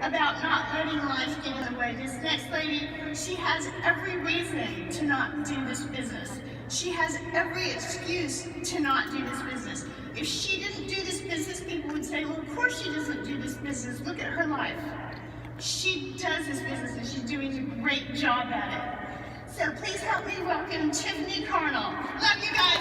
about not letting life get in the way. This next lady, she has every reason to not do this business. She has every excuse to not do this business. If she didn't do this business, people would say, well, of course she doesn't do this business. Look at her life. She does this business and she's doing a great job at it. So please help me welcome Tiffany Carnal. Love you guys.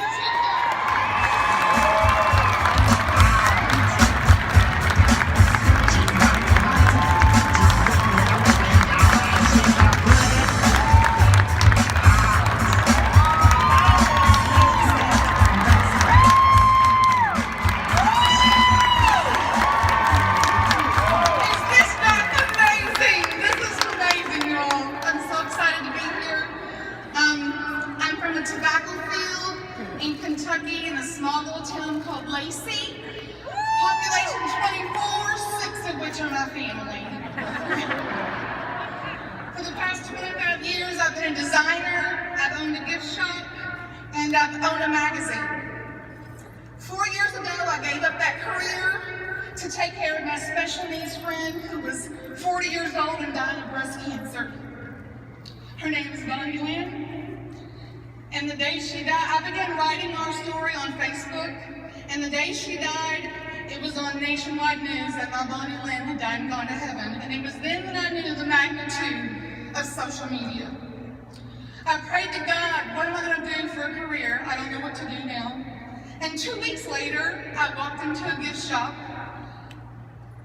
In Kentucky, in a small little town called Lacey. Population 24, 6 of which are my family. For the past 25 years, I've been a designer, I've owned a gift shop, and I've owned a magazine. 4 years ago, I gave up that career to take care of my special needs friend who was 40 years old and died of breast cancer. Her name is Bonnie Lynn. And the day she died, I began writing our story on Facebook, and the day she died, it was on nationwide news that my Bonnie Lynn had died and gone to heaven. And it was then that I knew the magnitude of social media. I prayed to God, what am I going to do for a career? I don't know what to do now. And 2 weeks later, I walked into a gift shop,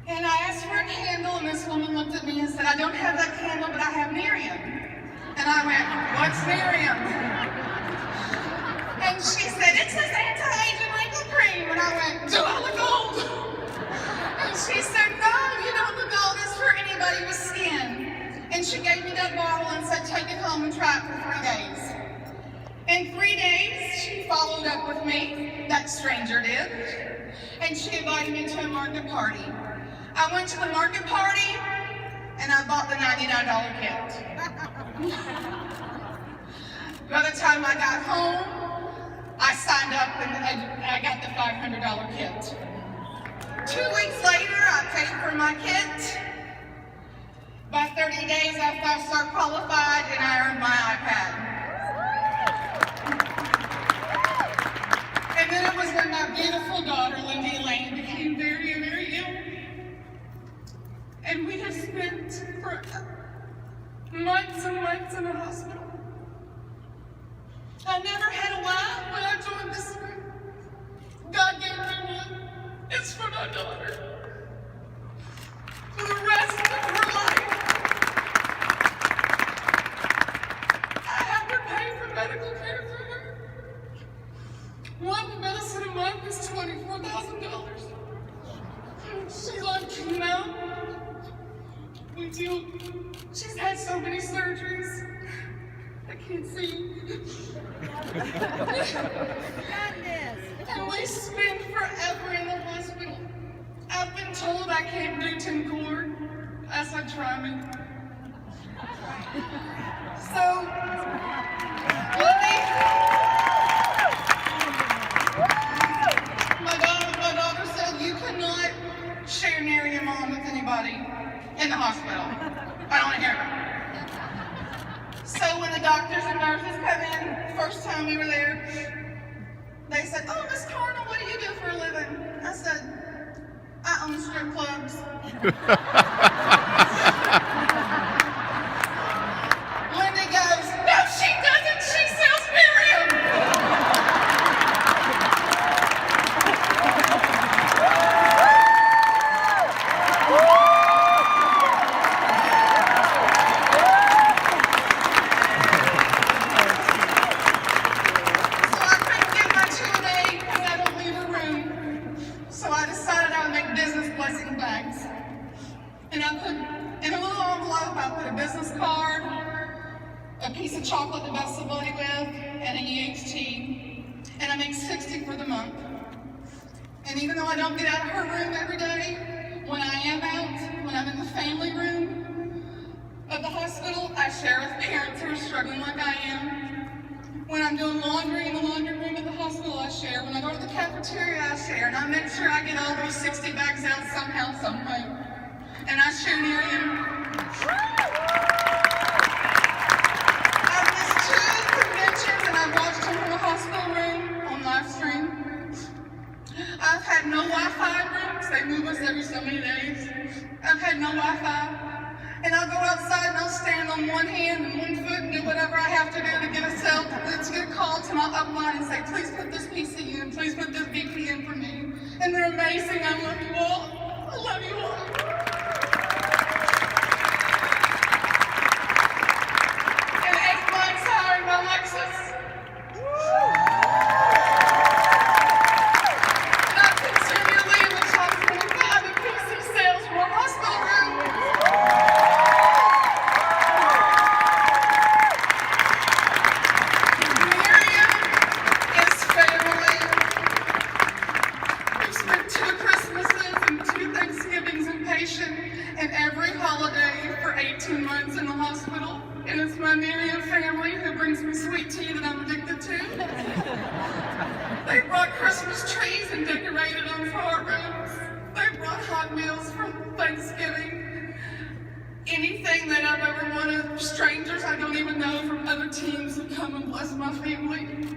and I asked for a candle, and this woman looked at me and said, I don't have that candle, but I have Nerium. And I went, what's Nerium? And she said, it's this anti-aging wrinkle cream. And I went, do I look old? And she said, no, you don't look old. It's for anybody with skin. And she gave me that bottle and said, take it home and try it for 3 days. In 3 days, she followed up with me, that stranger did, and she invited me to a market party. I went to the market party, and I bought the $99 kit. By the time I got home, I signed up and I got the $500 kit. 2 weeks later, I paid for my kit. By 30 days, I 5-star qualified and I earned my iPad. And then it was when my beautiful daughter, Lindy Elaine, became very, very ill. And we have spent for months and months in the hospital. I never had a wife when I joined this group. God gave me one. It's for my daughter. For the rest of her life. I have to pay for medical care for her. One medicine a month is $24,000. She's on chemo. She's had so many surgeries. I can't see. And we spend forever in the hospital. I've been told I can't do 10 cord. I said, try me. So, my daughter said, you cannot share Nerium on with anybody in the hospital. I don't want to hear it. So when the doctors and nurses come in, first time we were there, they said, oh, Miss Carnal, what do you do for a living? I said, I own strip clubs. Lindy goes, no, she doesn't. She sells Nerium. And I put, in a little envelope, I put a business card, a piece of chocolate to bless somebody with, and an EHT, and I make $60 for the month. And even though I don't get out of her room every day, when I am out, when I'm in the family room of the hospital, I share with parents who are struggling like I am. When I'm doing laundry in the laundry room at the hospital, I share. When I go to the cafeteria, I share. And I make sure I get all those 60 bags out somehow, some way. and I share Nerium. I've missed 2 conventions and I've watched them from the hospital room on live stream. I've had no Wi-Fi rooms. They move us every so many days. I've had no Wi-Fi. And I'll go outside and I'll stand on one hand and one foot and do whatever I have to do to get a cell, to get a call to my upline and say, please put this PC in, please put this VP in for me. And they're amazing. I love you all. I love you all. And 8 months hiring my Lexus. And I continually in the top 25 in PC sales from a hospital room. And every holiday for 18 months in the hospital. And it's my Nerium family who brings me sweet tea that I'm addicted to. They brought Christmas trees and decorated them for our rooms. They brought hot meals for Thanksgiving. Anything that I've ever wanted, strangers I don't even know from other teams have come and blessed my family.